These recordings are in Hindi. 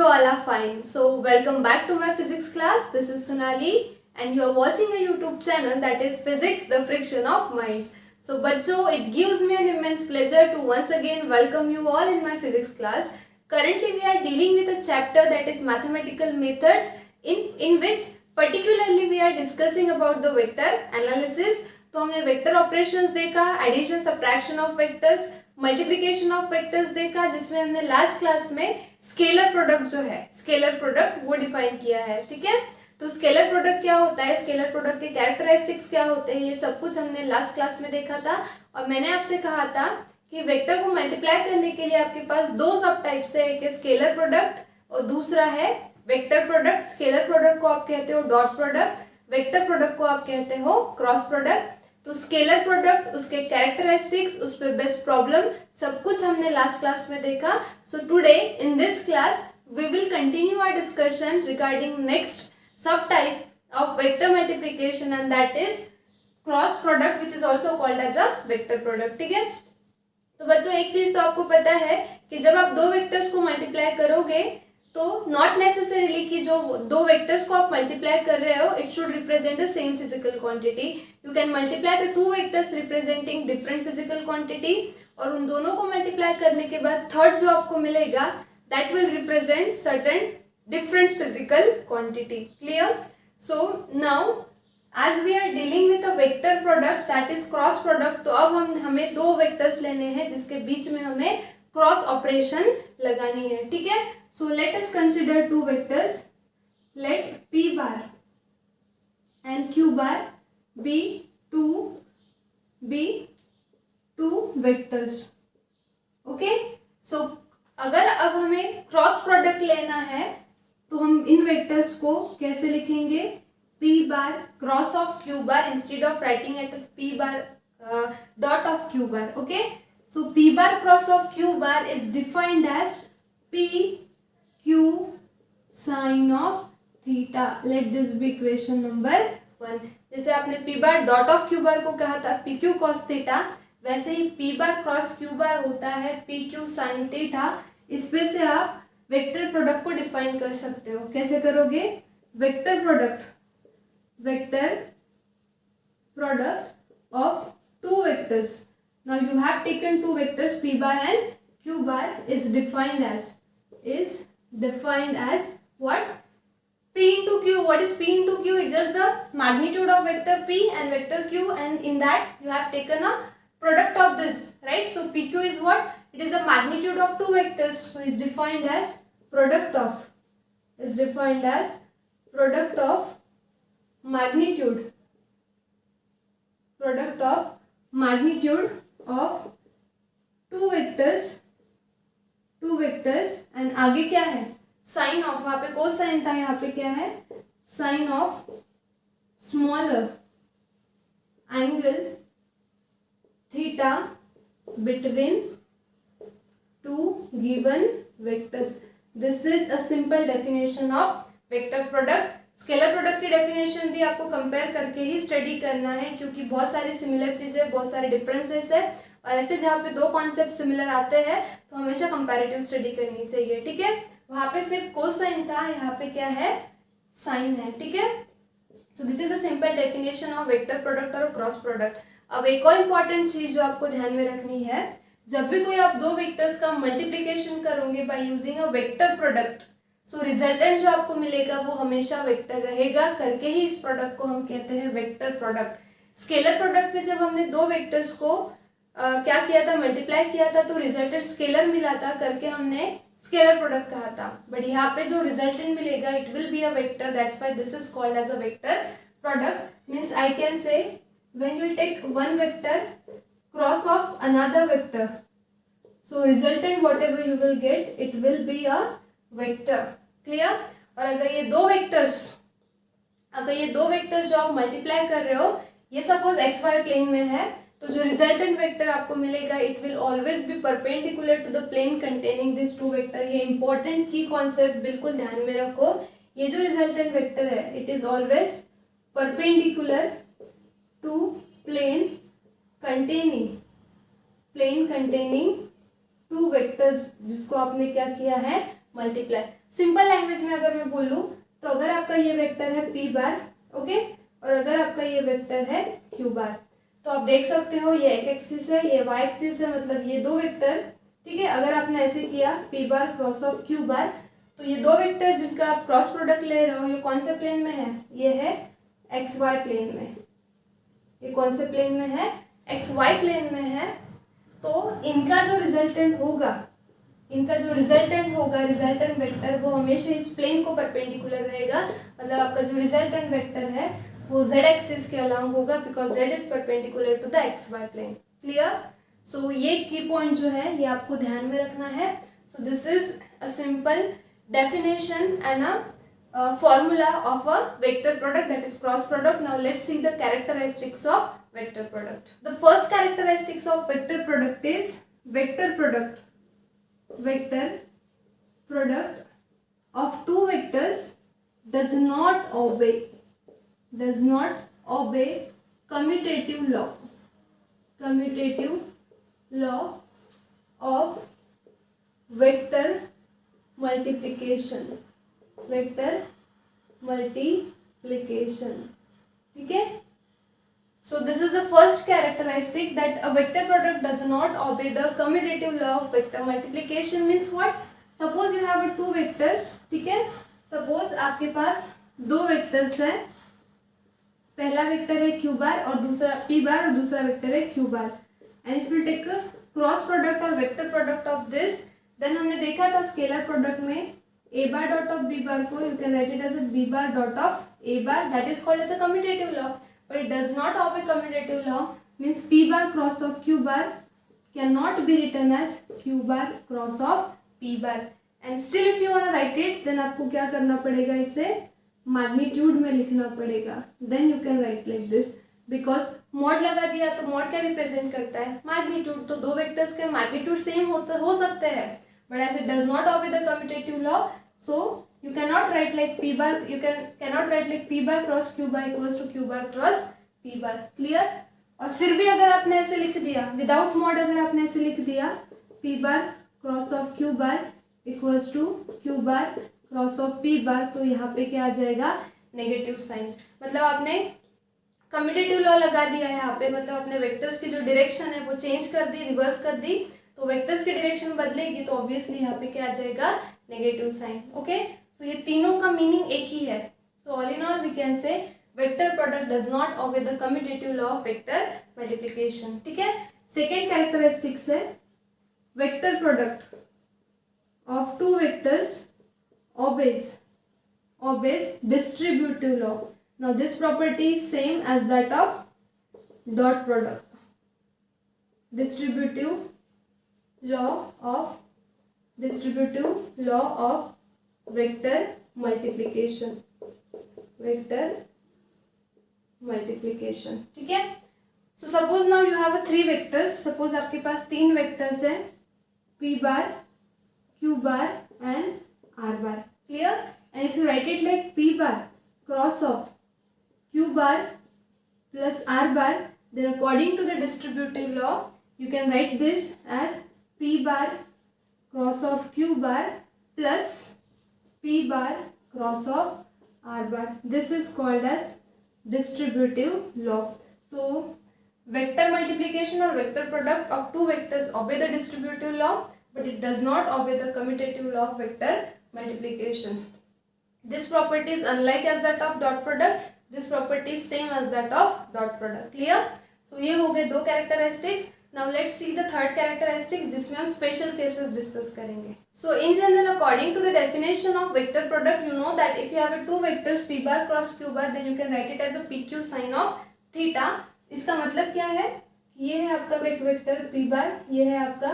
all are fine. So welcome back to my physics class. This is Sonali and you are watching a YouTube channel that is Physics, the Friction of Minds. So बच्चों, it gives me an immense pleasure to once again welcome you all in my physics class. Currently we are dealing with a chapter that is mathematical methods in which particularly we are discussing about the vector analysis. तो हमने वेक्टर ऑपरेशंस देखा, addition subtraction of vectors, multiplication of vectors देखा, जिसमें हमने लास्ट क्लास में स्केलर प्रोडक्ट जो है स्केलर प्रोडक्ट वो डिफाइन किया है. ठीक है, तो स्केलर प्रोडक्ट क्या होता है, स्केलर प्रोडक्ट के कैरेक्टरिस्टिक्स क्या होते हैं, ये सब कुछ हमने लास्ट क्लास में देखा था. और मैंने आपसे कहा था कि वेक्टर को मल्टीप्लाई करने के लिए आपके पास दो सब टाइप्स है, एक है स्केलर प्रोडक्ट और दूसरा है वेक्टर प्रोडक्ट. स्केलर प्रोडक्ट को आप कहते हो डॉट प्रोडक्ट, वेक्टर प्रोडक्ट को आप कहते हो क्रॉस प्रोडक्ट. तो स्केलर प्रोडक्ट, उसके कैरेक्टरिस्टिक्स, उस पे बेस्ट प्रॉब्लम, सब कुछ हमने लास्ट क्लास में देखा. So today in this class we will continue our discussion regarding next sub type of vector multiplication and that is cross product which is also called as a vector product. ठीक है, तो बच्चों एक चीज तो आपको पता है कि जब आप दो वेक्टर्स को मल्टीप्लाई करोगे तो नॉट नेसेसरीली कि जो दो वेक्टर्स को आप मल्टीप्लाई कर रहे हो it should represent the same physical quantity. You can multiply the two vectors representing different physical quantity और उन दोनों को मल्टीप्लाई करने के बाद थर्ड जो आपको मिलेगा that will represent certain different physical quantity. Clear? So now as we are dealing with a vector product that is cross product, तो अब हमें दो वेक्टर्स लेने हैं जिसके बीच में हमें क्रॉस ऑपरेशन लगानी है. ठीक है, so let us consider two vectors. Let p bar and q bar be two vectors. Okay, so अगर अब हमें क्रॉस प्रोडक्ट लेना है तो हम इन वेक्टर्स को कैसे लिखेंगे, p bar cross of q bar instead of writing it as p bar dot of q bar. Okay, so p bar cross of q bar is defined as p q sin of theta. Let this be equation number 1. जैसे आपने p bar dot of q bar को कहा था p q cos theta, वैसे ही p bar cross q bar होता है p q sin theta. इसमें से आप वेक्टर प्रोडक्ट को डिफाइन कर सकते हो. कैसे करोगे, vector product of two vectors. Now you have taken two vectors p bar and q bar is defined as what? P into q. What is P into q? It's just the magnitude of vector p and vector q, and in that you have taken a product of this, right? So pq is what? It is the magnitude of two vectors, so it's defined as product of magnitude of two vectors and आगे क्या है, साइन ऑफ, वहां पे कोसाइन था, यहाँ पे क्या है, sine of smaller angle theta between two given vectors. This is a simple definition of vector product. Scalar product की डेफिनेशन भी आपको कंपेयर करके ही स्टडी करना है क्योंकि बहुत सारी सिमिलर चीजें, बहुत सारे डिफरेंसेस है और ऐसे जहाँ पे दो कॉन्सेप्ट सिमिलर आते हैं तो हमेशा कंपैरेटिव स्टडी करनी चाहिए. ठीक है, वहाँ पे सिर्फ कोसाइन था, यहाँ पे क्या है, साइन है. ठीक है, सो this is a simple definition of vector product और क्रॉस प्रोडक्ट. अब एक और इम्पॉर्टेंट चीज जो आपको ध्यान में रखनी है, जब भी कोई आप दो वेक्टर्स का मल्टीप्लीकेशन करोगे by using a vector product, so resultant जो आपको मिलेगा वो हमेशा वेक्टर रहेगा, करके ही इस प्रोडक्ट को हम कहते हैं वेक्टर प्रोडक्ट. स्केलर प्रोडक्ट में जब हमने दो वेक्टर्स को क्या किया था, मल्टीप्लाई किया था, तो रिजल्टेंट स्केलर मिला था, करके हमने स्केलर प्रोडक्ट कहा था. बट यहाँ पे जो रिजल्टेंट मिलेगा it will be a vector, that's why this is called as a vector product. Means I can say when you take one vector cross of another vector, so resultant whatever you will get it will be a vector. Clear? और अगर ये दो वेक्टर्स जो आप मल्टीप्लाई कर रहे हो, ये सपोज एक्स वाई प्लेन में है, तो जो रिजल्टेंट वेक्टर आपको मिलेगा it will always be perpendicular to the plane containing this two vector. ये इंपॉर्टेंट की कॉन्सेप्ट बिल्कुल ध्यान में रखो. ये जो रिजल्टेंट वेक्टर है it is always perpendicular to plane containing two vectors, जिसको आपने क्या किया है, मल्टीप्लाई। सिंपल लैंग्वेज में अगर मैं बोलूँ तो अगर आपका ये वेक्टर है p बार, ओके, और अगर आपका ये वेक्टर है q बार, तो आप देख सकते हो ये x एक्सिस है, ये y एक्सिस है, मतलब ये दो वेक्टर, ठीक है। अगर आपने ऐसे किया p bar cross of q बार, तो ये दो वेक्टर जिनका आप क्रॉस प्रोडक्ट ले रहे हो, ये कौन से प्लेन में है, ये है xy प्लेन में। ये कौन से प्लेन में है, xy प्लेन में है। तो इनका जो रिजल्टेंट होगा, रिजल्टेंट वेक्टर वो हमेशा इस प्लेन को परपेंडिकुलर रहेगा। मतलब आपका जो रिजल्टेंट वेक्टर है वो z एक्सिस के अलोंग होगा, because z is perpendicular to the xy plane. Clear? So ये की पॉइंट जो है ये आपको ध्यान में रखना है। सो this is a simple definition and a formula of a vector product, that is cross product. Now let's see the characteristics of vector product. The first characteristics of vector product is vector product of two vectors does not obey commutative law of vector multiplication, ठीक है। So this is the first characteristic, that a vector product does not obey the commutative law of vector multiplication. Means what? Suppose you have two vectors, ठीक है। Suppose आपके पास दो वेक्टर्स हैं, पहला वेक्टर है q बार और दूसरा p बार और दूसरा वेक्टर है q bar, and if you take a cross product or vector product of this, then हमने देखा था स्केलर प्रोडक्ट में a bar dot of b bar को you can write it as b bar dot of a bar, that is called as a commutative law, but it does not obey commutative law. Means p bar cross of q bar can not be written as q bar cross of p bar. And still if you want to write it, then आपको क्या करना पड़ेगा, इसे मैग्नीट्यूड में लिखना पड़ेगा, then you can write like this. Because mod लगा दिया तो मॉड क्या रिप्रेजेंट करता है, मैग्नीट्यूड। तो दो वेक्टर्स के मैग्नीट्यूड सेम हो सकते हैं, but as it does not obey the commutative law, so you cannot write like p bar, cannot write like p bar cross q bar equals to q bar cross p bar। clear? और फिर भी अगर आपने ऐसे लिख दिया विदाउट मॉड, अगर आपने ऐसे लिख दिया p bar cross of q bar equals to q bar cross of p bar, तो यहाँ पे क्या आ जाएगा, नेगेटिव साइन। मतलब आपने कम्यूटेटिव लॉ लगा दिया यहाँ पे, मतलब अपने वेक्टर्स की जो डायरेक्शन है वो चेंज कर दी, रिवर्स कर दी, तो वेक्टर्स की डायरेक्शन बदलेगी तो ऑब्वियसली यहाँ पे क्या आ जाएगा, नेगेटिव साइन। ओके, सो ये तीनों का मीनिंग एक ही है। So all in all we can say vector product does not obey the commutative law of vector multiplication. ठीक है। सेकेंड कैरेक्टरिस्टिक्स है vector product of two vectors obeys distributive law. Now this property is same as that of dot product. Distributive law of vector multiplication. ठीक है। So suppose now you have a three vectors. Suppose आपके पास तीन वेक्टर्स हैं, p bar, q bar and r bar. Clear? And if you write it like p bar cross of q bar plus r bar, then according to the distributive law you can write this as p bar cross of q bar plus p bar cross of r bar. This is called as distributive law. So vector multiplication or vector product of two vectors obey the distributive law, but it does not obey the commutative law of vector multiplication. This property is unlike as that of dot product. This property is same as that of dot product. Clear? So ये हो गए दो characteristics. Now let's see the third characteristic जिसमें हम special cases discuss करेंगे. So in general, according to the definition of vector product, you know that if you have two vectors p bar cross q bar, then you can write it as a pq sin of theta. इसका मतलब क्या है? ये है आपका एक वेक्टर p bar, ये है आपका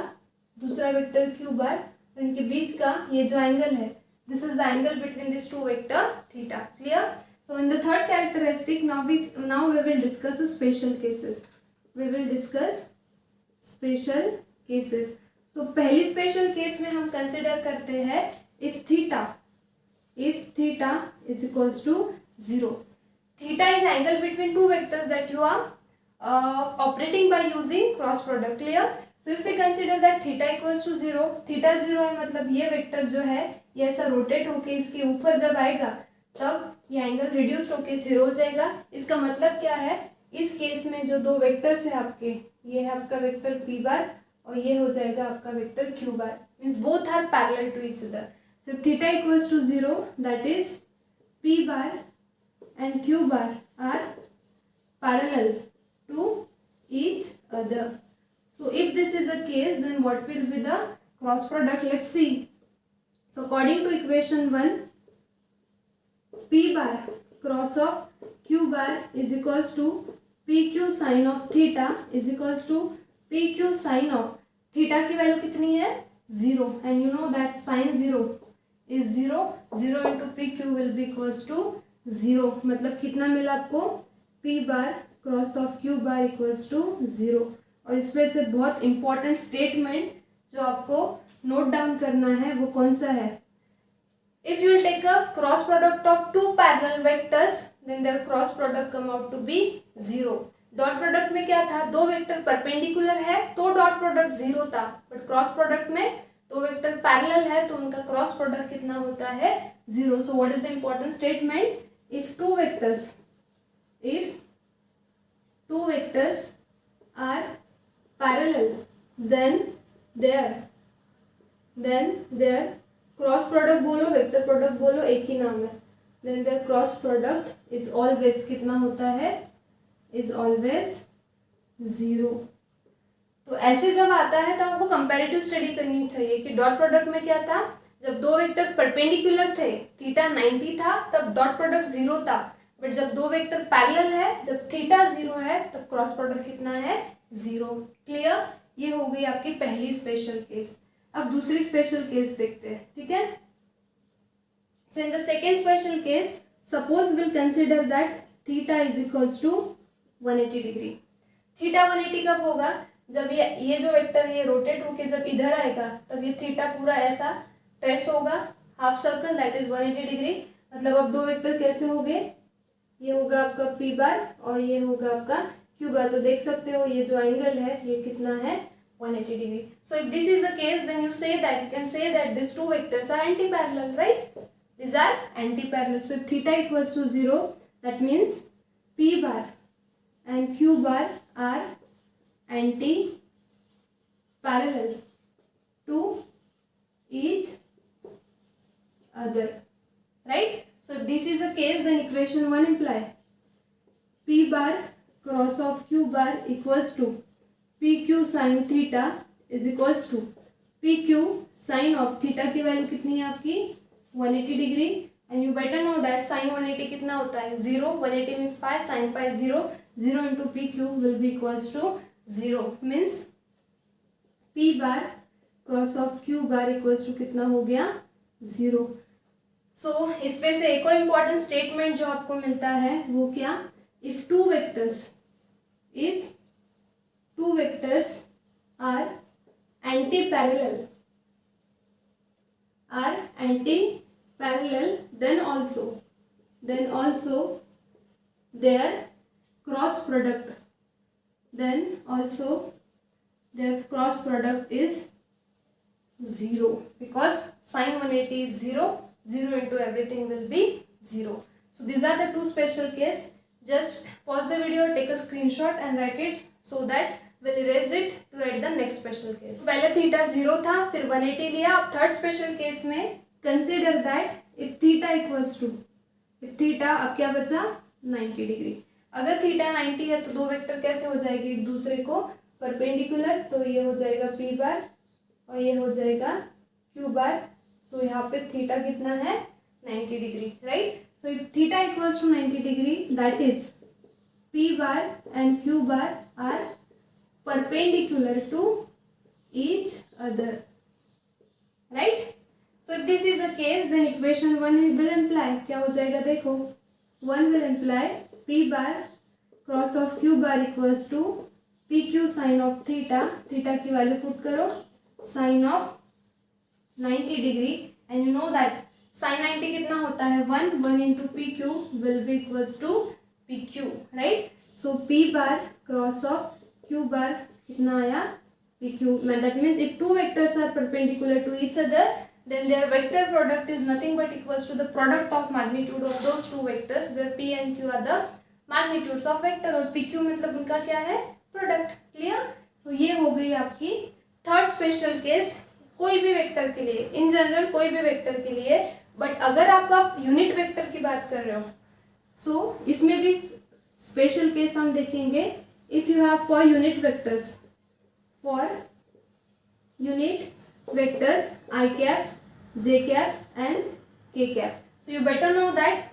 दूसरा वेक्टर q bar, और इनके बीच का ये जो एंगल है, this is the angle between these two vector theta. Clear? So in the third characteristic, now we will discuss the special cases. So पहली special case में हम consider करते हैं if theta is equals to 0. Theta is angle between two vectors that you are operating by using cross product. Clear. So if we consider that theta equals to 0, theta 0 है मतलब ये वेक्टर जो है ये ऐसा रोटेट होके इसके ऊपर जब आएगा तब ये एंगल रिड्यूस होके 0 हो जाएगा. इसका मतलब क्या है, इस केस में जो दो वेक्टर्स है आपके, ये है आपका वेक्टर p बार और ये हो जाएगा आपका vector q bar. Means both are parallel to each other. So theta equals to 0 that is p bar and q bar are parallel to each other. So if this is the case, then what will be the cross product? Let's see. So according to equation 1, p bar cross of q bar is equals to pq sine of theta is equals to pq sine of theta की वैल्यू कितनी है 0 and you know that sin 0 is 0. 0 into pq will be equals to 0. मतलब कितना मिला आपको p bar cross of q bar equals to 0. और इसमें से बहुत इंपॉर्टेंट स्टेटमेंट जो आपको नोट डाउन करना है वो कौन सा है. If you will take a cross product of two parallel vectors then their cross product come out to be 0. Dot product में क्या था, दो वेक्टर परपेंडिकुलर है तो डॉट प्रोडक्ट 0 था, बट क्रॉस प्रोडक्ट में दो वेक्टर पैरेलल है तो उनका क्रॉस प्रोडक्ट कितना होता है 0. So what is the important statement, if two vectors are parallel then their cross product बोलो वेक्टर प्रोडक्ट बोलो एक ही नाम है, then their cross product is always कितना होता है, is always 0. तो ऐसे जब आता है तो आपको कंपैरेटिव स्टडी करनी चाहिए कि डॉट प्रोडक्ट में क्या था, जब दो वेक्टर परपेंडिकुलर थे थीटा 90 था तब डॉट प्रोडक्ट 0 था, बट जब दो वेक्टर पैरेलल है जब थीटा 0 है तब क्रॉस प्रोडक्ट कितना है 0. क्लियर. ये हो गई आपकी पहली स्पेशल केस. अब दूसरी स्पेशल केस देखते हैं. ठीक है. So in the second special case suppose will consider that theta is equals to 180 degree. Theta 180 कब होगा, जब ये जो वेक्टर है ये रोटेट होके जब इधर आएगा तब ये थीटा पूरा ऐसा ट्रेस होगा half circle that is 180 degree. मतलब अब दो वेक्टर कैसे हो गए, ये होगा आपका p बार और ये होगा आपका q बार. तो देख सकते हो ये जो एंगल है ये कितना है 180 degree. So if this is the case then you say that you can say that this two vectors are anti parallel, right. these are anti parallel. So if theta equals to 0 that means p bar and q bar are anti parallel to each other, right. So if this is the case then equation 1 imply p bar cross of q bar equals to pq sin theta is equals to pq sin of theta की वैल्यू कितनी है आपकी 180 degree. And you better know that sin 180 कितना होता है 0. 180 means pi, sin pi 0. 0 into pq will be equals to 0. Means p bar cross of q bar equals to कितना हो गया 0. सो इसमें से एक और इम्पॉर्टेंट स्टेटमेंट जो आपको मिलता है वो क्या, if two vectors are anti parallel then also their cross product is 0 because sin 180 is 0. 0 into everything will be 0. So these are the two special case. Just pause the video, take a screenshot and write it so that we'll erase it to write the next special case. पहले थीटा 0 था फिर 180 लिया. अब थर्ड स्पेशल केस में consider that if theta equals to, if theta अब क्या बचा 90 डिग्री. अगर थीटा 90 है तो दो वेक्टर कैसे हो जाएंगे एक दूसरे को परपेंडिकुलर, तो ये हो जाएगा p बार और ये हो जाएगा q बार. सो यहाँ पे थीटा कितना है 90 degree, right. So if theta equals to 90 degree that is p bar and q bar are perpendicular to each other, right. So if this is a case then equation 1 will imply क्या हो जाएगा, देखो 1 will imply p bar cross of q bar equals to pq sine of theta. Theta की वैल्यू पुट करो sine of 90 degree and you know that sin 90 कितना होता है 1 into pq will be equals to pq, right. So p bar cross of Q बार कितना आया PQ. That means if two vectors are perpendicular to each other, then their vector product is nothing but equals to the product of magnitude of those two vectors, where P and Q are the magnitudes of vector और PQ मतलब उनका क्या है प्रोडक्ट. क्लियर. सो ये हो गई आपकी थर्ड स्पेशल केस कोई भी वेक्टर के लिए, इन जनरल कोई भी वेक्टर के लिए. बट अगर आप यूनिट वेक्टर की बात कर रहे हो सो इसमें भी स्पेशल केस हम देखेंगे. If you have for unit vectors I cap, J cap and K cap. So you better know that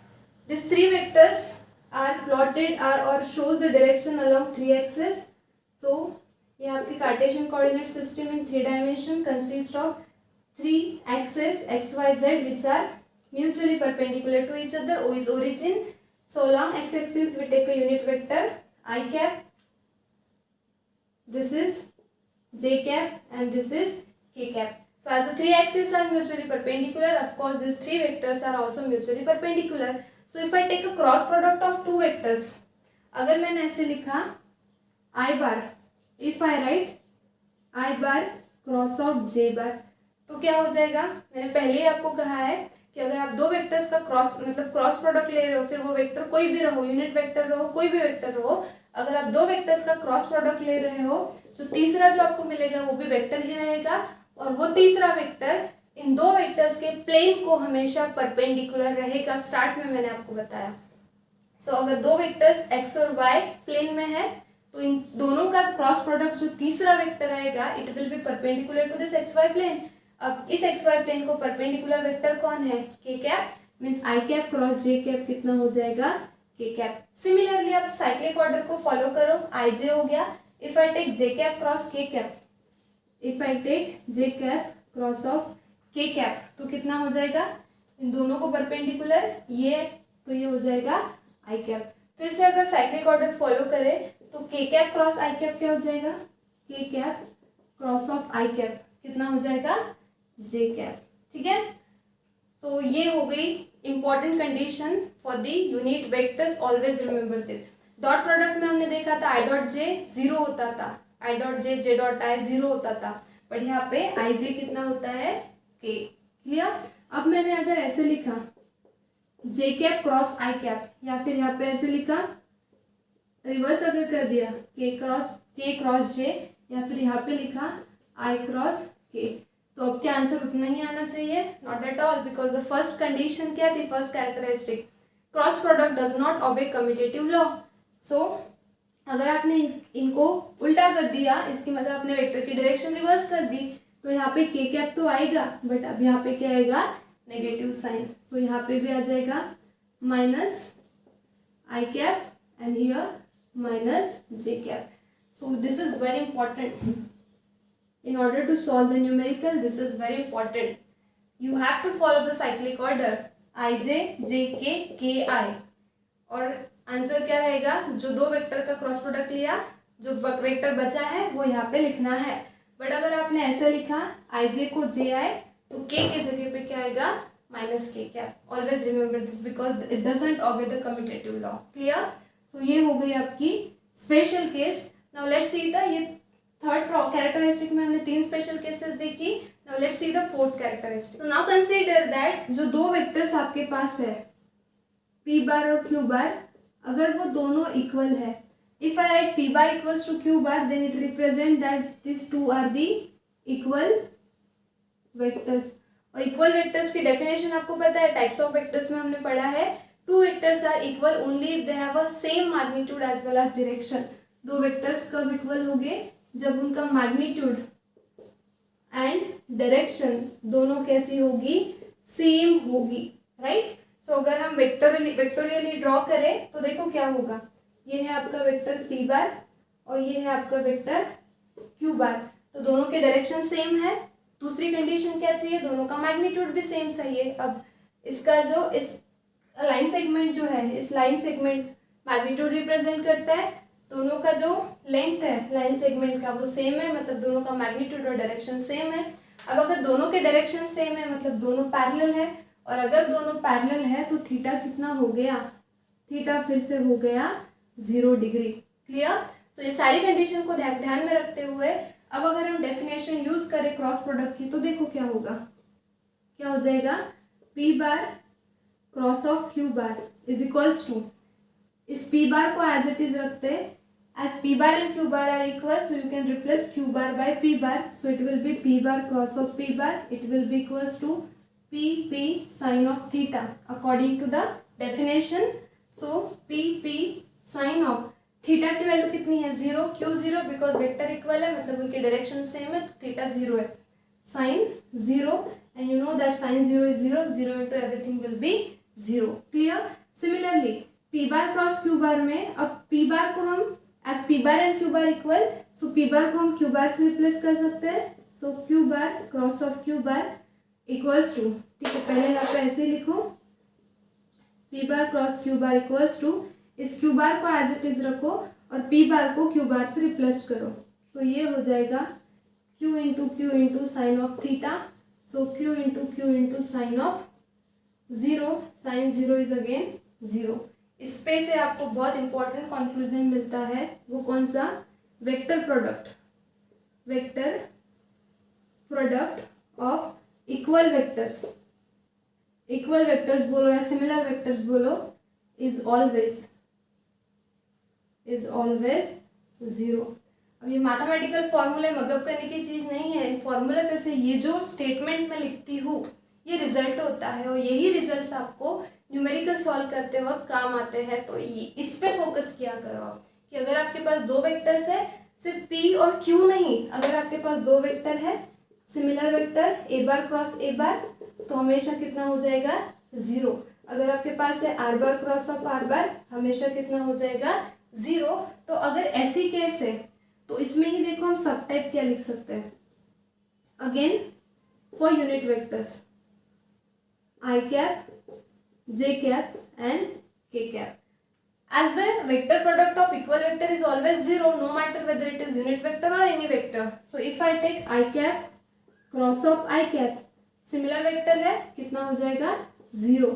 these three vectors are plotted or shows the direction along 3 axes. So ये आपकी Cartesian coordinate system in 3 dimension consist of 3 axes x, y, z which are mutually perpendicular to each other. O is origin. So along x axis we take a unit vector I cap. This is J cap and this is K cap. So as the 3 axes are mutually perpendicular, of course these 3 vectors are also mutually perpendicular. So if I take a cross product of 2 vectors, अगर मैंने ऐसे लिखा I bar, if I write I bar cross of J bar, तो क्या हो जाएगा. मैंने पहले ही आपको कहा है कि अगर आप दो वेक्टर्स का क्रॉस प्रोडक्ट ले रहे हो, फिर वो वेक्टर कोई भी रहो, यूनिट वेक्टर रहो, कोई भी वेक्टर रहो, अगर आप दो वेक्टर्स का क्रॉस प्रोडक्ट ले रहे हो तो तीसरा जो आपको मिलेगा वो भी वेक्टर ही रहेगा और वो तीसरा वेक्टर इन दो वेक्टर्स के प्लेन को हमेशा परपेंडिकुलर रहेगा. स्टार्ट में मैंने आपको बताया. सो अगर दो वेक्टर्स x और y प्लेन में है तो इन दोनों का क्रॉस प्रोडक्ट जो तीसरा वेक्टर आएगा it will be perpendicular to this xy plane. अब इस xy प्लेन को परपेंडिकुलर वेक्टर कौन है k cap. Means I cap cross j cap कितना हो जाएगा k कैप. सिमिलरली आप साइक्लिक ऑर्डर को फॉलो करो. ij हो गया. If I take j cap cross k cap, if I take j cap cross of k cap, तो कितना हो जाएगा इन दोनों को परपेंडिकुलर ये तो ये हो जाएगा I cap. फिर से अगर साइक्लिक ऑर्डर फॉलो करें तो k cap cross I cap क्या हो जाएगा k cap cross of I cap कितना हो जाएगा j cap. ठीक है. सो ये हो गई important condition for the unit vectors. Always remember this. Dot product में हमने देखा था आई डॉट जे 0 होता था, I dot J J dot I 0 होता था, बट यहाँ पे आई जे कितना होता है के. क्लियर. अब मैंने अगर ऐसे लिखा जे कैप क्रॉस आई कैप या फिर यहाँ पे ऐसे लिखा रिवर्स अगर कर दिया के क्रॉस जे या फिर यहाँ पे लिखा आई क्रॉस के, तो अब क्या आंसर उतना ही आना चाहिए. Not at all, because the first condition क्या थी, first characteristic cross product does not obey commutative law. So अगर आपने इनको उल्टा कर दिया इसकी मतलब आपने वेक्टर की डायरेक्शन रिवर्स कर दी तो यहाँ पे के कैप तो आएगा बट अब यहाँ पे क्या आएगा नेगेटिव साइन. सो यहाँ पे भी आ जाएगा minus I cap and here minus J cap. So this is very important. In order to solve the numerical, this is very important. You have to follow the cyclic order ij, jk, ki. और आंसर क्या रहेगा, जो दो वेक्टर का क्रॉस प्रोडक्ट लिया जो वेक्टर बचा है वो यहाँ पे लिखना है. बट अगर आपने ऐसे लिखा ij को ji तो k के जगह पे क्या आएगा minus K cap. Always remember this because it doesn't obey the commutative law. Clear. So ये हो गई आपकी special case. Now let's see the ये थर्ड कैरेक्टरिस्टिक में हमने 3 स्पेशल केसेस देखी. Now let's see the fourth characteristic. Now consider that जो दो वेक्टर्स आपके पास है p बार और q बार, अगर वो दोनों इक्वल है, if I write p bar equals to q bar then it represent that this two are the equal vectors. और इक्वल वेक्टर्स की डेफिनेशन आपको पता है, टाइप्स ऑफ वेक्टर्स में हमने पढ़ा है. Two vectors are equal only if they have a same magnitude as well as direction. दो वेक्टर्स कब इक्वल होंगे, जब उनका मैग्नीट्यूड एंड डायरेक्शन दोनों कैसी होगी, सेम होगी. राइट. सो अगर हम वेक्टोरियली ड्रॉ करें तो देखो क्या होगा. ये है आपका वेक्टर p बार और ये है आपका वेक्टर q बार. तो दोनों के डायरेक्शन सेम है. दूसरी कंडीशन क्या चाहिए, दोनों का मैग्नीट्यूड भी सेम चाहिए. अब इसका जो इस लाइन सेगमेंट जो है, इस लाइन सेगमेंट मैग्नीट्यूड रिप्रेजेंट करता है. दोनों का जो लेंथ है लाइन सेगमेंट का वो सेम है, मतलब दोनों का मैग्नीट्यूड और डायरेक्शन सेम है. अब अगर दोनों के डायरेक्शन सेम है मतलब दोनों पैरेलल है, और अगर दोनों पैरेलल है तो थीटा कितना हो गया, थीटा फिर से हो गया 0 डिग्री. क्लियर. सो ये सारी कंडीशन को ध्यान में रखते हुए अब अगर हम डेफिनेशन यूज करें क्रॉस प्रोडक्ट की, तो देखो क्या होगा, क्या हो जाएगा, P bar cross of Q bar is equals to, इस पी बार को एज इट इज रखते हैं, as P bar and Q bar are equal, so you can replace Q bar by P bar, so it will be P bar cross of P bar, it will be equals to P P sine of theta according to the definition. So P P sine of theta की वैल्यू कितनी है, 0, क्यों 0, बिकॉज वेक्टर इक्वल है, मतलब उनके डायरेक्शन सेम है, तो थीटा 0 है, sine 0, and you know that sine 0 is 0, 0 into everything will be 0, clear. Similarly P bar cross Q bar में, अब पी बार को हम as P bar and Q bar equal, so P bar को हम क्यू बार से रिप्लेस कर सकते हैं, so Q bar cross of Q bar equals to, ठीक है, पहले यहाँ पे ऐसे ही लिखो, P bar cross Q bar equals to, इस क्यू बार को एज इट इज रखो और पी बार को क्यू बार से रिप्लेस करो, सो ये हो जाएगा Q into sine of theta, so Q into sine of 0, sine 0 is again 0। इस पे से आपको बहुत इंपॉर्टेंट कंक्लूजन मिलता है, वो कौन सा, vector product of equal vectors बोलो या सिमिलर वेक्टर्स बोलो, इज ऑलवेज 0। अब ये मैथमेटिकल फॉर्मूले मगअप करने की चीज़ नहीं है, इन फॉर्मूले पे से ये जो स्टेटमेंट मैं लिखती हूँ ये रिजल्ट होता है, और यही रिजल्ट्स आपको न्यूमेरिकल सॉल्व करते वक्त काम आते हैं। तो ये इस पे फोकस किया करो आप, कि अगर आपके पास दो वेक्टर्स है, सिर्फ पी और क्यू नहीं, अगर आपके पास दो वेक्टर है similar vector A bar cross A bar, तो हमेशा कितना हो जाएगा, 0। अगर आपके पास है R bar cross of are बार, हमेशा कितना हो जाएगा, 0। तो अगर ऐसी केस है तो इसमें ही देखो हम सब टाइप क्या लिख सकते हैं, again for unit vectors I cap, J cap and के cap, as the vector product of equal vector is always 0 no matter whether it is unit vector or any vector. So if I take I cap cross of I cap, similar vector है, कितना हो जाएगा, 0,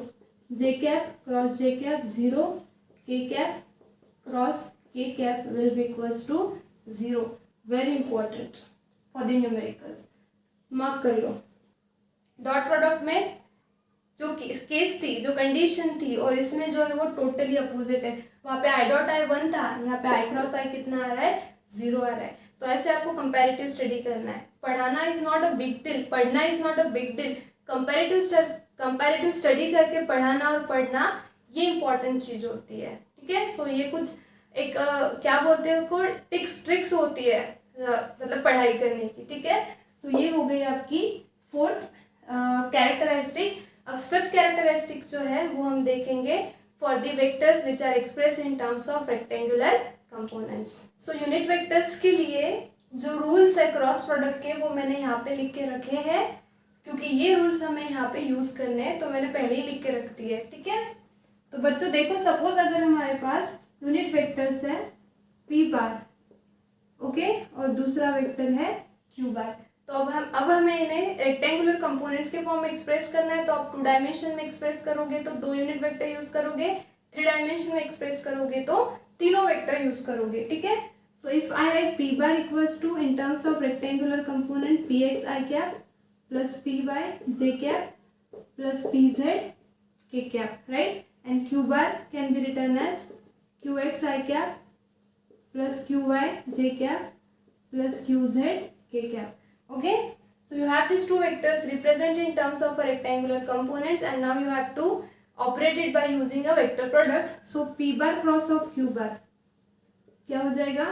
j cap cross j cap 0, k cap cross k cap will be equals to 0. Very important for the numericals, mark कर लो। डॉट प्रोडक्ट में जो केस थी, जो कंडीशन थी, और इसमें जो है वो टोटली अपोजिट है, वहाँ पे आई डॉट आई 1 था, यहाँ पे आई क्रॉस आई कितना आ रहा है, 0 आ रहा है। तो ऐसे आपको कंपैरेटिव स्टडी करना है, पढ़ाना is not a big deal, पढ़ना is not a big deal, comparative study करके पढ़ाना और पढ़ना ये इंपॉर्टेंट चीज़ होती है, ठीक है। सो ये कुछ एक क्या बोलते हैं उसको, ट्रिक्स होती है मतलब पढ़ाई करने की, ठीक है। सो ये हो गई आपकी फोर्थ कैरेक्टरिस्टिक। अब फिफ्थ कैरेक्टरिस्टिक जो है वो हम देखेंगे for the vectors which are express in terms of rectangular components. So unit vectors के लिए जो रूल्स है क्रॉस प्रोडक्ट के, वो मैंने यहाँ पे लिख के रखे हैं, क्योंकि ये रूल्स हमें यहाँ पे यूज करने हैं, तो मैंने पहले ही लिख के रख दिए, ठीक है। तो बच्चों देखो, सपोज अगर हमारे पास यूनिट वेक्टर्स है पी बार, ओके, और दूसरा वेक्टर है क्यू बार, तो अब हमें इन्हें रेक्टेंगुलर कंपोनेंट्स के फॉर्म में एक्सप्रेस करना है। तो आप 2 डायमेंशन में एक्सप्रेस करोगे तो 2 यूनिट वेक्टर यूज करोगे, 3 डायमेंशन में एक्सप्रेस करोगे तो तीनों वेक्टर यूज करोगे, ठीक है। So if I write P bar equals to in terms of rectangular component P X I cap plus P Y J cap plus P Z K cap, right, and Q bar can be written as Q X I cap plus Q Y J cap plus qz k cap. Okay, so you have these two vectors represent in terms of a rectangular components, and now you have to operate it by using a vector product. So p bar cross of q bar क्या हो जाएगा,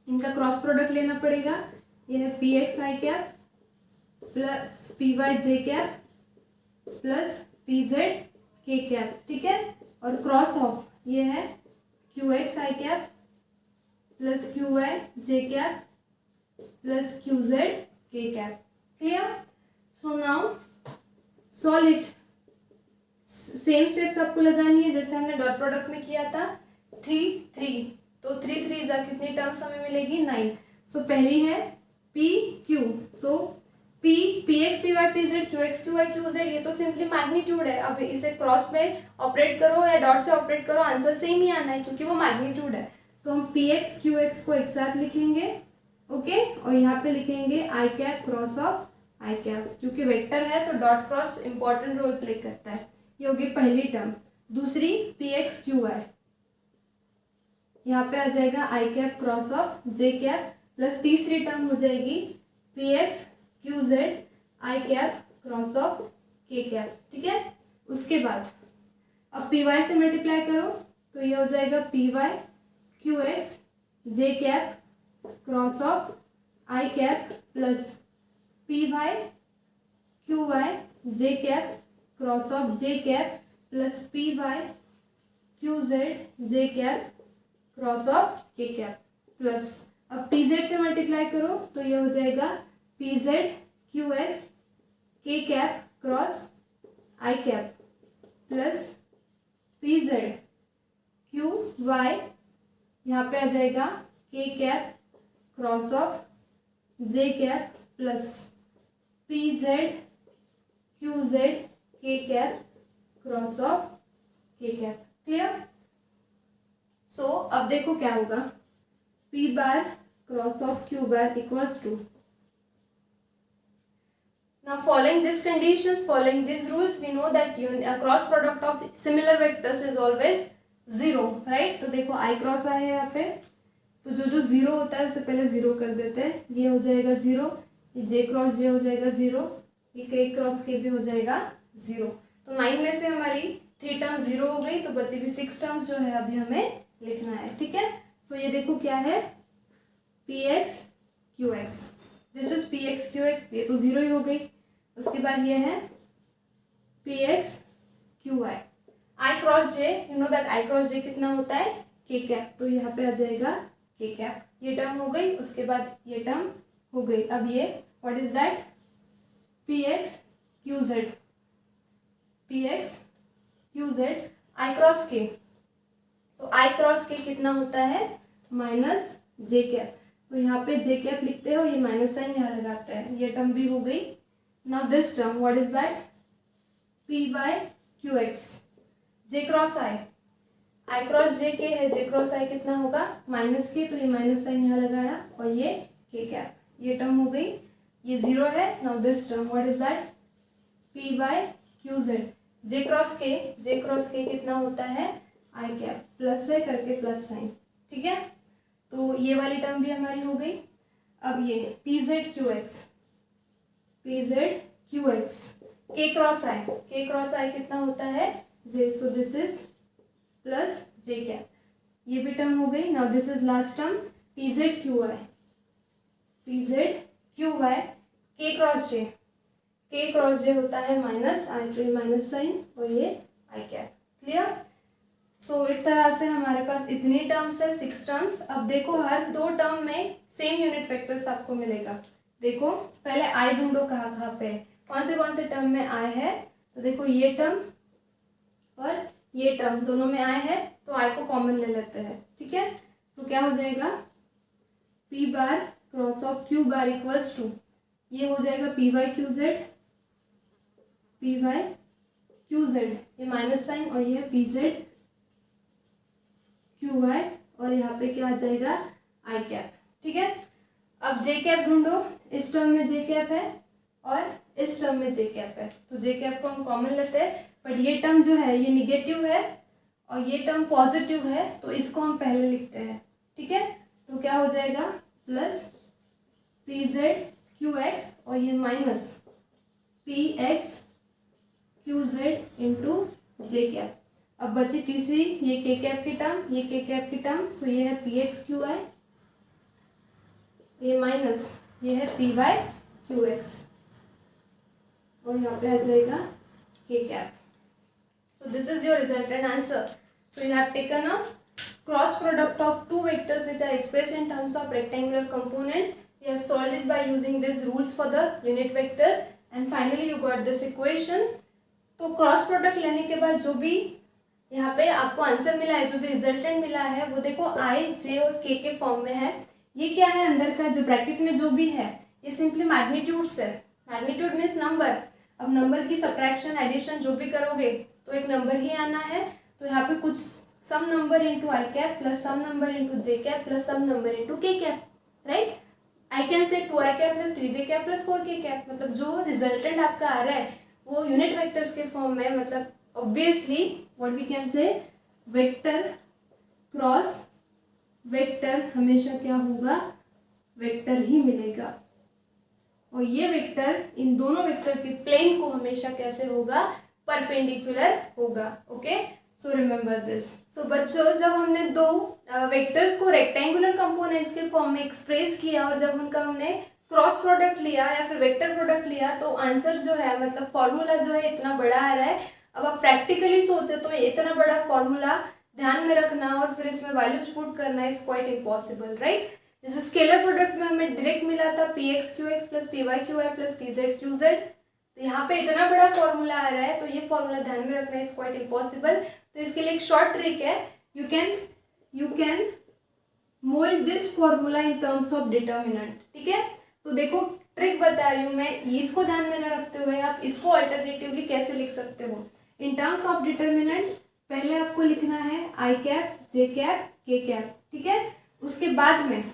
इनका क्रॉस प्रोडक्ट लेना पड़ेगा, ये है P X I cap plus P Y J cap plus P Z K cap, ठीक है, और क्रॉस ऑफ ये है Q X I cap plus Q Y J cap plus qz k cap. Clear? So now solve it. Same steps आपको लगानी है जैसे हमने डॉट प्रोडक्ट में किया था, 3 3, तो 3 3 जा कितनी टर्म्स हमें मिलेगी, 9। सो पहली है P Q, so P P X P Y P Z Q X Q Y Q Z, ये तो सिंपली मैग्नीट्यूड है। अब इसे क्रॉस में ऑपरेट करो या डॉट से ऑपरेट करो, आंसर सेम ही आना है क्योंकि वो मैग्नीट्यूड है। तो हम पी एक्स क्यू एक्स को एक साथ लिखेंगे, ओके, और यहाँ पे लिखेंगे I cap cross of I cap, क्योंकि वेक्टर है तो dot cross important role play करता है। ये होगी पहली टर्म। दूसरी पी एक्स क्यू वाई, यहाँ पे आ जाएगा I cap cross of J cap, plus तीसरी टर्म हो जाएगी P X Q Z I cap cross of K cap, ठीक है। उसके बाद अब पी वाई से मल्टीप्लाई करो तो ये हो जाएगा P Y Q X J cap cross of I cap plus P Y Q Y J cap cross of J cap plus P Y Q Z J cap cross of K cap, plus अब पी जेड से मल्टीप्लाई करो तो ये हो जाएगा P Z Q X K cap cross I cap plus P Z Q Y, यहाँ पे आ जाएगा K cap cross of J cap plus P Z Q Z K cap cross of K cap. Clear? So अब देखो क्या होगा, P bar cross of Q bar equals to, now following these conditions, following these rules, we know that cross product of similar vectors is always 0, right? तो देखो i क्रॉस आया है यहाँ पे, तो जो जो 0 होता है उससे पहले 0 कर देते हैं। ये हो जाएगा 0, ये j क्रॉस j हो जाएगा 0, ये k क्रॉस k भी हो जाएगा 0। तो 9 में से हमारी 3 टर्म्स 0 हो गई, तो बचेगी 6 टर्म्स जो है अभी हमें लिखना है, ठीक है। सो ये देखो क्या है, P X Q x, this is P X Q x, ये तो 0 ही हो गई। उसके बाद ये है P X Q Y I cross J, you know that I cross J कितना होता है के कैप, तो यहाँ पे आ जाएगा के कैप। ये टर्म हो गई, उसके बाद ये टर्म हो गई। अब ये what is that, P X Q Z, P X Q Z I cross के, तो आई क्रॉस के कितना होता है माइनस जे कैप, तो यहाँ पे जे कैप लिखते हो, ये माइनस साइन यहाँ लगाते हैं। ये टर्म भी हो गई। Now this term, what is that? P by QX, J cross I, I cross J के है, J cross I कितना होगा माइनस के, तो ये माइनस साइन यहाँ लगाया और ये K कैप, ये टर्म हो गई, ये 0 है। Now this term, what is that? P by QZ, J cross K कितना होता है I कैप, प्लस है करके प्लस साइन, ठीक है। तो ये वाली टर्म भी हमारी हो गई। अब ये PZ QX, P Z Q X K cross I कितना होता है J, so this is plus J cap, ये भी टर्म हो गई। Now this is last term P Z Q Y K cross J होता है माइनस आई, तो ये माइनस साइन और ये आई कैप। क्लियर? सो इस तरह से हमारे पास इतनी टर्म्स है, 6 टर्म्स। अब देखो हर 2 टर्म में सेम यूनिट वेक्टर्स आपको मिलेगा। देखो पहले आई ढूंढो कहाँ पे, कौन से टर्म में आई है, तो देखो ये टर्म और ये टर्म दोनों में आई है, तो आई को कॉमन ले लेते हैं, ठीक है। तो क्या हो जाएगा, P bar cross of Q bar equals to, ये हो जाएगा पी वाई क्यू जेड, ये माइनस साइन और ये पी जेड क्यू वाई, और यहाँ पे क्या आ जाएगा आई कैप, ठीक है। अब जे कैप ढूंढो, इस टर्म में जे कैप है और इस टर्म में जे कैप है, तो जे कैप को हम कॉमन लेते हैं, बट ये टर्म जो है ये निगेटिव है और ये टर्म पॉजिटिव है, तो इसको हम पहले लिखते हैं, ठीक है। तो क्या हो जाएगा plus P Z Q X और ये minus P X Q Z into J cap. अब बची तीसरी ये के कैप की टर्म, ये के कैप की टर्म, सो ये है पी एक्स क्यू आई, ये माइनस ये है पी वाई क्यू एक्स, और यहाँ पे आ जाएगा K cap. So this is your resultant answer. So you have taken a cross product of 2 vectors which are expressed in terms of rectangular components. You have solved it by using these rules for the unit vectors and finally you got this equation. तो क्रॉस प्रोडक्ट लेने के बाद जो भी यहाँ पे आपको आंसर मिला है, जो भी रिजल्टेंट मिला है, वो देखो आई जे और के फॉर्म में है। ये क्या है अंदर का जो ब्रैकेट में जो भी है ये सिंपली मैग्नीट्यूड्स है। Magnitude means number. अब नंबर की सब्ट्रैक्शन एडिशन जो भी करोगे तो एक नंबर ही आना है, तो यहाँ पे कुछ सम number into I cap plus some number into J cap plus some number into के कैप, राइट। आई कैन से 2i cap plus 3j cap plus 4k cap, मतलब जो रिजल्टेंट आपका आ रहा है वो यूनिट वेक्टर्स के फॉर्म में, मतलब obviously what we can say vector cross vector हमेशा क्या होगा, वेक्टर ही मिलेगा। और ये वेक्टर इन दोनों वेक्टर के प्लेन को हमेशा कैसे होगा, परपेंडिकुलर होगा। Okay, so remember this. So बच्चों, जब हमने दो वेक्टर्स को रेक्टेंगुलर कंपोनेंट्स के फॉर्म में एक्सप्रेस किया और जब उनका हमने क्रॉस प्रोडक्ट लिया या फिर वेक्टर प्रोडक्ट लिया, तो आंसर जो है, मतलब फॉर्मूला जो है इतना बड़ा आ रहा है। अब आप प्रैक्टिकली सोचे तो इतना बड़ा फॉर्मूला ध्यान में रखना और फिर इसमें वैल्यूज पुट करना इज क्वाइट इम्पॉसिबल, राइट। जैसे स्केलर प्रोडक्ट में हमें डायरेक्ट मिला था P X Q X plus P Y Q Y plus P Z Q Z, तो यहाँ पे इतना बड़ा फॉर्मूला आ रहा है, तो ये फॉर्मूला ध्यान में रखना इज क्वाइट इम्पॉसिबल। तो इसके लिए एक शॉर्ट ट्रिक है, you can mould this formula in terms of determinant, ठीक है। तो देखो ट्रिक बता रही हूँ मैं, इसको ध्यान में न रखते हुए आप इसको अल्टरनेटिवली कैसे लिख सकते हो। इन टर्म्स ऑफ डिटर्मिनेंट पहले आपको लिखना है आई कैप जे कैप के कैप, ठीक है। उसके बाद में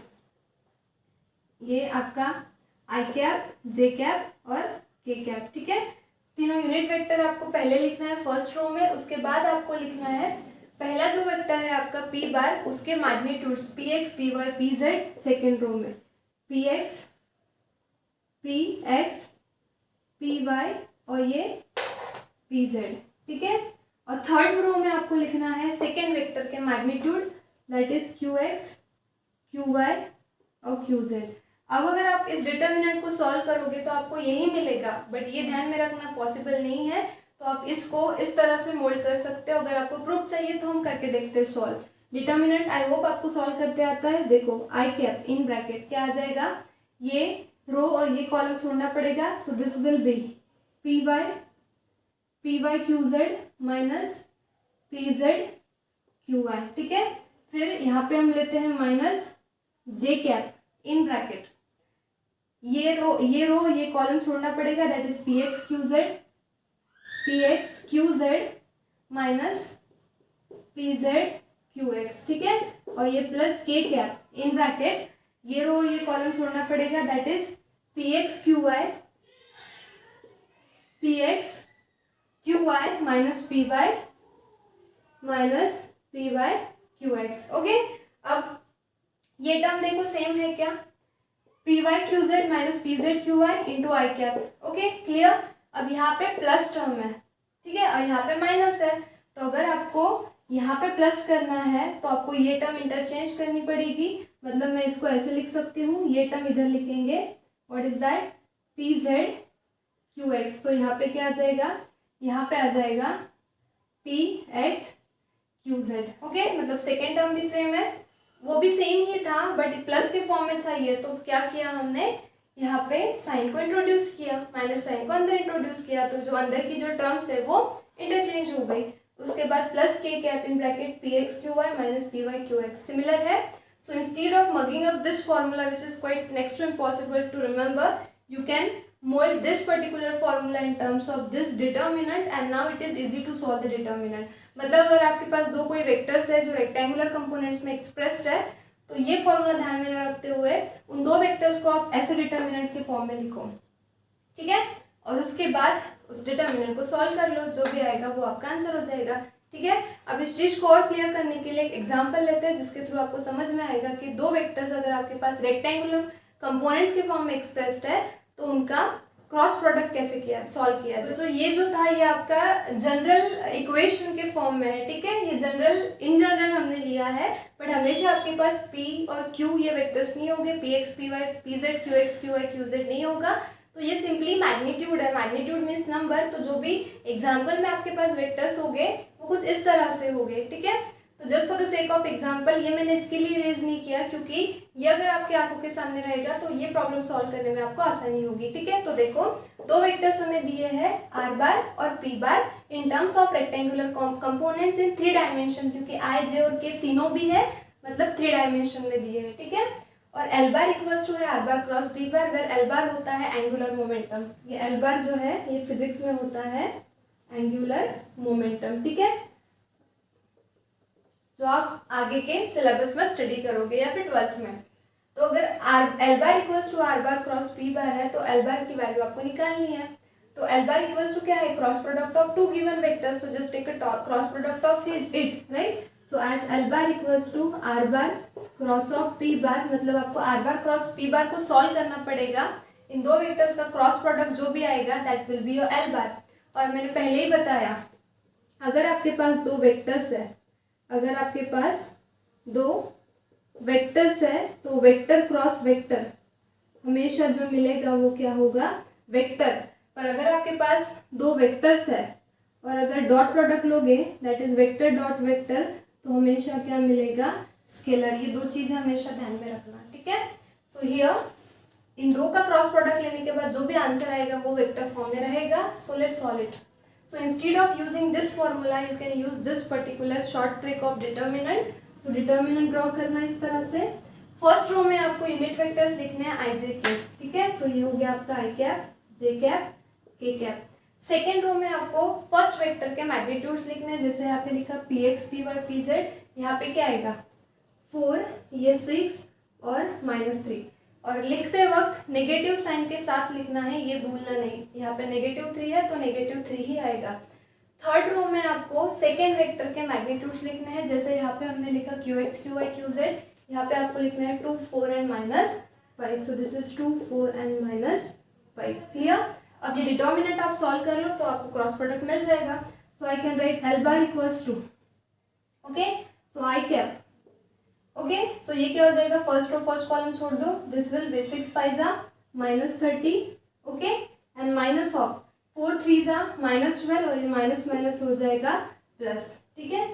ये आपका आई कैप जे कैप और के कैप, ठीक है। तीनों यूनिट वेक्टर आपको पहले लिखना है फर्स्ट रो में, उसके बाद आपको लिखना है पहला जो वेक्टर है आपका पी बार, उसके magnitudes P X P Y P Z second row में पी एक्स पी वाई और ये पी जेड, ठीक है। और थर्ड रो में आपको लिखना है सेकेंड वेक्टर के magnitude, that is Q X Q Y और क्यू जेड। अब अगर आप इस डिटर्मिनेंट को सॉल्व करोगे तो आपको यही मिलेगा, बट ये ध्यान में रखना पॉसिबल नहीं है, तो आप इसको इस तरह से मोल्ड कर सकते हो। अगर आपको प्रूफ चाहिए तो हम करके देखते हैं सॉल्व। डिटर्मिनेंट आई होप आपको सॉल्व करते आता है। देखो आई कैप इन ब्रैकेट क्या आ जाएगा, ये रो और ये कॉलम छोड़ना पड़ेगा, so this will be P Y Q Z minus P Z Q Y, ठीक है। फिर यहाँ पे हम लेते हैं minus J cap in bracket, ये रो ये कॉलम छोड़ना पड़ेगा, that is P X Q Z minus P Z Q X, ठीक है। और ये plus K cap in bracket, ये रो ये कॉलम छोड़ना पड़ेगा, that is P X Q Y minus P Y Q X. Okay, अब ये टर्म देखो सेम है क्या, P Y Q Z minus P Z Q Y into I cap. Okay clear. अब यहाँ पे प्लस टर्म है, ठीक है, और यहाँ पे माइनस है, तो अगर आपको यहाँ पे प्लस करना है तो आपको ये टर्म इंटरचेंज करनी पड़ेगी। मतलब मैं इसको ऐसे लिख सकती हूँ, ये टर्म इधर लिखेंगे, what is that, P Z Q x, तो यहाँ पे क्या आ जाएगा, यहाँ पे आ जाएगा P X Q Z. Okay, मतलब सेकेंड टर्म भी सेम है, वो भी सेम ही था बट प्लस के फॉर्म में चाहिए, तो क्या किया हमने, यहाँ पे साइन को इंट्रोड्यूस किया, माइनस साइन को अंदर इंट्रोड्यूस किया, तो जो अंदर की जो टर्म्स है वो इंटरचेंज हो गई। उसके बाद plus K cap in bracket P X Q Y minus P Y Q X similar है। So instead of mugging up this formula which is quite next to impossible to remember, you can mold this particular formula in terms of this determinant and now it is easy to solve the determinant। मतलब अगर आपके पास दो कोई वेक्टर्स है जो रेक्टेंगुलर कंपोनेंट्स में एक्सप्रेस्ड है, तो ये फॉर्मूला ध्यान में न रखते हुए उन दो वेक्टर्स को आप ऐसे डिटर्मिनेंट के फॉर्म में लिखो, ठीक है, और उसके बाद उस डिटर्मिनेंट को सॉल्व कर लो, जो भी आएगा वो आपका आंसर हो जाएगा, ठीक है। अब इस चीज़ को और क्लियर करने के लिए एक एग्जाम्पल लेते हैं जिसके थ्रू आपको समझ में आएगा कि दो वेक्टर्स अगर आपके पास रेक्टेंगुलर कंपोनेंट्स के फॉर्म में एक्सप्रेस्ड है तो उनका क्रॉस प्रोडक्ट कैसे किया सॉल्व किया जाए। तो ये जो था ये आपका जनरल इक्वेशन के फॉर्म में है, ठीक है, ये इन जनरल हमने लिया है, बट हमेशा आपके पास P और Q ये वेक्टर्स नहीं होंगे, P X P Y P Z Q X Q Y Q Z नहीं होगा, तो ये सिंपली मैग्नीट्यूड है, मैग्नीट्यूड मीन्स नंबर। तो जो भी एग्जाम्पल में आपके पास वेक्टर्स होंगे वो कुछ इस तरह से होंगे, ठीक है। तो just for the sake of example ये मैंने इसके लिए रेज नहीं किया क्योंकि ये अगर आपकी आंखों के सामने रहेगा तो ये प्रॉब्लम सॉल्व करने में आपको आसानी होगी, ठीक है। तो देखो दो वेक्टर्स हमें दिए हैं आर बार और P bar in terms of rectangular components in 3 dimension, क्योंकि आई जे और के तीनों भी है, मतलब 3 डायमेंशन में दिए हैं, ठीक है। और एल बार इक्वल्स टू है R bar cross B bar, where L bar होता है एंगुलर मोमेंटम। ये एल बार जो है ये फिजिक्स में होता है एंगुलर मोमेंटम, ठीक है। जो आप आगे के सिलेबस में स्टडी करोगे या फिर 12th में। तो अगर L bar equals to R bar cross P bar है तो एल बार की वैल्यू आपको निकालनी है। तो एल बार इक्वल्स टू क्या है, cross product of two given vectors, so just take a cross product of it, right. So as L bar equals to R bar cross of P bar, मतलब आपको R bar cross P bar को सॉल्व करना पड़ेगा। इन दो वेक्टर्स का क्रॉस प्रोडक्ट जो भी आएगा that will be your L बार। और मैंने पहले ही बताया, अगर आपके पास दो वेक्टर्स है, अगर आपके पास दो वेक्टर्स है तो वेक्टर क्रॉस वेक्टर हमेशा जो मिलेगा वो क्या होगा, वेक्टर। पर अगर आपके पास दो वेक्टर्स है और अगर डॉट प्रोडक्ट लोगे that is vector dot vector, तो हमेशा क्या मिलेगा, स्केलर। ये दो चीजें हमेशा ध्यान में रखना, ठीक है। सो हियर इन दो का क्रॉस प्रोडक्ट लेने के बाद जो भी आंसर आएगा वो वेक्टर फॉर्म में रहेगा। So let's solve it. So instead of using this formula, you can use this particular short trick of determinant. So determinant draw करना इस तरह से। फर्स्ट रो में आपको यूनिट वेक्टर्स लिखने हैं आई जे के, ठीक है। तो ये हो गया आपका आई कैप, जे कैप, के कैप। सेकेंड रो में आपको फर्स्ट वेक्टर के मैग्नीट्यूड्स लिखने हैं, जैसे यहाँ पे लिखा P X P Y P Z. यहाँ पे क्या आएगा 4, ये 6 और -3। और लिखते वक्त नेगेटिव साइन के साथ लिखना है, ये भूलना नहीं। यहाँ पे -3 है तो -3 ही आएगा। थर्ड रो में आपको सेकेंड वेक्टर के मैग्नीट्यूड्स लिखने हैं, जैसे यहाँ पे हमने लिखा Q X Q Y Q Z. यहाँ पे आपको लिखना है 2, 4 and -5। So this is 2, 4 and -5। Clear. अब ये डिटर्मिनेंट आप सॉल्व कर लो तो आपको क्रॉस प्रोडक्ट मिल जाएगा। So I can write L bar equals to, okay, so I cap, okay. सो ये क्या हो जाएगा, फर्स्ट रो फर्स्ट कॉलम छोड़ दो, this will B 6 5 -30, okay, and minus of 4 3 -12 और ये माइनस माइनस हो जाएगा प्लस, ठीक है।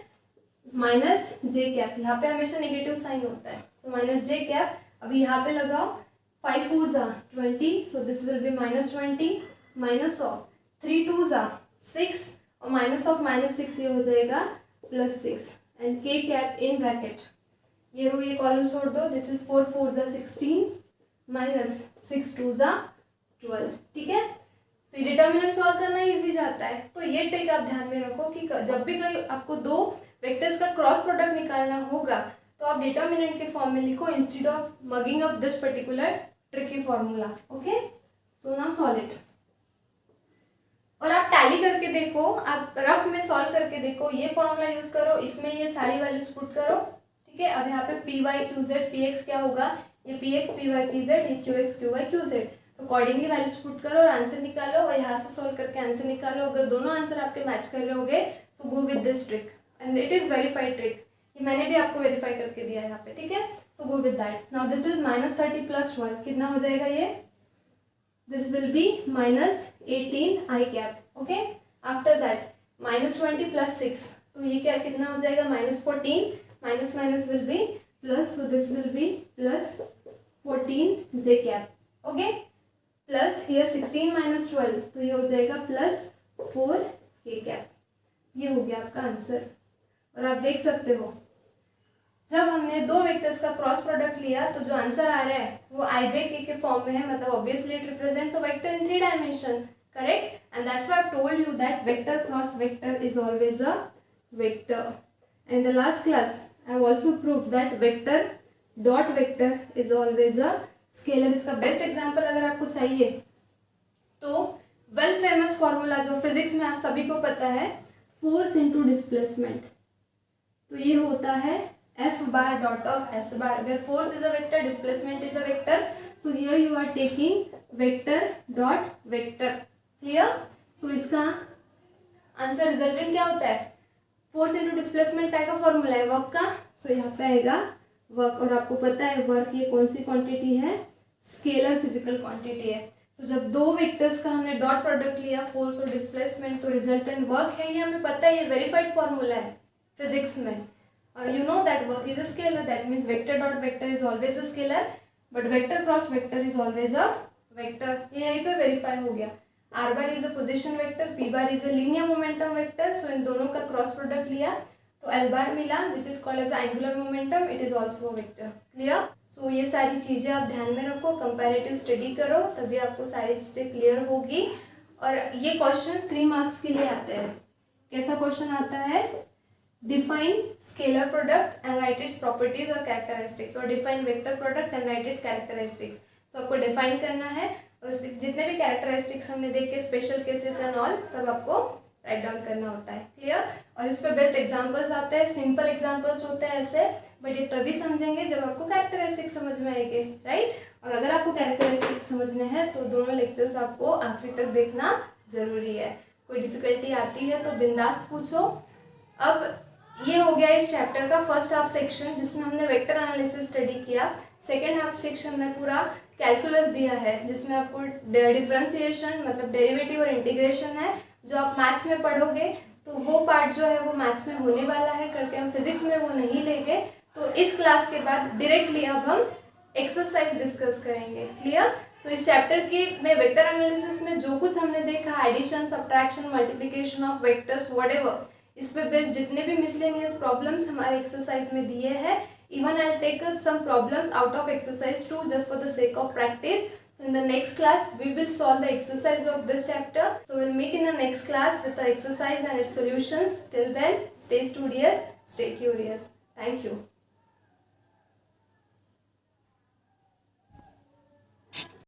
माइनस जे कैप, यहाँ पे हमेशा नेगेटिव साइन होता है, सो माइनस जे कैप। अभी यहाँ पे लगाओ 5 4 20, सो this will B -20 minus of 3 2 6 और माइनस ऑफ -6 ये हो जाएगा +6 एंड के कैप इन ब्रैकेट। ये रो ये कॉलम छोड़ दो, दिस इज 4 4 16 -6 2 12, ठीक है। तो ये डिटर्मिनेंट सॉल्व करना इजी जाता है। तो ये ट्रिक आप ध्यान में रखो कि जब भी कहीं आपको दो वेक्टर्स का क्रॉस प्रोडक्ट निकालना होगा तो आप डिटर्मिनेंट के फॉर्म में लिखो instead of mugging up this particular tricky formula, okay. So now solve it. और आप टैली करके देखो, आप रफ में सॉल्व करके देखो, ये फॉर्मूला यूज करो, इसमें ये सारी वैल्यूज पुट करो, ठीक है। अब यहाँ पे P Y Q Z, P X क्या होगा, ये P X P Y P Z, ये Q X Q Y Q Z. तो अकॉर्डिंगली वैल्यूज पुट करो और आंसर निकालो, और यहाँ से सॉल्व करके आंसर निकालो। अगर दोनों आंसर आपके मैच कर रहे होंगे so go with this trick and it is verified trick. ये मैंने भी आपको वेरीफाई करके दिया है यहाँ पे, ठीक है। So go with that. Now this is -30 + 1, कितना हो जाएगा ये, this will be -18 I cap, okay. After that -20 + 6, तो ये क्या कितना हो जाएगा -14, minus minus will be plus, so this will B +14 J cap, okay. Plus here 16 - 12, तो ये हो जाएगा +4 के कैप। ये हो गया आपका आंसर। और आप देख सकते हो जब हमने दो वेक्टर्स का क्रॉस प्रोडक्ट लिया तो जो आंसर आ रहा है वो आई जे के फॉर्म में है, मतलब obviously it represents a vector in 3 dimension, correct. And that's why I have told you that vector cross vector is always a vector. And in the last class, I have also proved that vector dot vector is always a scalar. इसका बेस्ट एग्जाम्पल अगर आपको चाहिए तो वेल फेमस फॉर्मूला जो फिजिक्स में आप सभी को पता है, फोर्स इनटू डिस्प्लेसमेंट। तो ये होता है F bar dot of S bar, where force is a vector, displacement is a vector. So here you are taking vector dot vector. Clear? So इसका आंसर रिजल्टेंट क्या होता है, फोर्स इंटू डिस्प्लेसमेंट का फॉर्मूला है वर्क का। सो यहाँ पे आएगा वर्क, और आपको पता है वर्क ये कौन सी क्वांटिटी है, स्केलर फिजिकल क्वांटिटी है। सो जब दो वेक्टर्स का हमने डॉट प्रोडक्ट लिया फोर्स और डिस्प्लेसमेंट, तो रिजल्टेंट वर्क है, ये हमें पता है, ये वेरीफाइड फॉर्मूला है फिजिक्स में। You know that work is a scalar, that means vector dot vector is always a scalar, but vector cross vector is always a vector. ये यहीं पे वेरीफाई हो गया। Are bar is a position vector, P bar is a linear momentum vector. So इन दोनों का क्रॉस प्रोडक्ट लिया तो एल बार मिला which is called as angular momentum, it is also vector. Clear? So ये सारी चीज़ें आप ध्यान में रखो, कंपैरेटिव स्टडी करो, तभी आपको सारी चीज़ें क्लियर होगी। और ये क्वेश्चंस 3 मार्क्स के लिए आते हैं। कैसा क्वेश्चन आता है, define scalar product and write its properties और कैरेक्टरिस्टिक्स, और define vector product and write it characteristics. सो आपको डिफाइन करना है, उसके जितने भी कैरेक्टरिस्टिक्स हमने देखे, स्पेशल केसेस एंड ऑल, सब आपको राइट डाउन करना होता है। क्लियर? और इस पर बेस्ट एग्जांपल्स आते हैं, सिंपल एग्जांपल्स होते हैं ऐसे, बट ये तभी समझेंगे जब आपको कैरेक्टरिस्टिक्स समझ में आएंगे, राइट? और अगर आपको कैरेक्टरिस्टिक्स समझने हैं तो दोनों लेक्चर्स आपको आखिरी तक देखना ज़रूरी है। कोई डिफिकल्टी आती है तो बिंदास पूछो। अब ये हो गया इस चैप्टर का फर्स्ट हाफ सेक्शन, जिसमें हमने वेक्टर एनालिसिस स्टडी किया। सेकेंड हाफ सेक्शन में पूरा कैलकुलस दिया है, जिसमें आपको डिफरेंशिएशन मतलब डेरिवेटिव और इंटीग्रेशन है, जो आप मैथ्स में पढ़ोगे तो वो पार्ट जो है वो मैथ्स में होने वाला है करके हम फिजिक्स में वो नहीं लेंगे। तो इस क्लास के बाद डायरेक्टली अब हम एक्सरसाइज डिस्कस करेंगे। क्लियर? सो इस चैप्टर की में वेक्टर एनालिसिस में जो कुछ हमने देखा, addition, subtraction, multiplication of vectors, whatever, इस पे बेस्ड जितने भी मिसलेनियस प्रॉब्लम्स हमारे एक्सरसाइज में दिए हैं, even I'll take some problems out of exercise 2 just for the sake of practice. So in the next class we will solve the exercise of this chapter. So we'll meet in the next class with the exercise and its solutions. Till then, stay studious, stay curious. Thank you.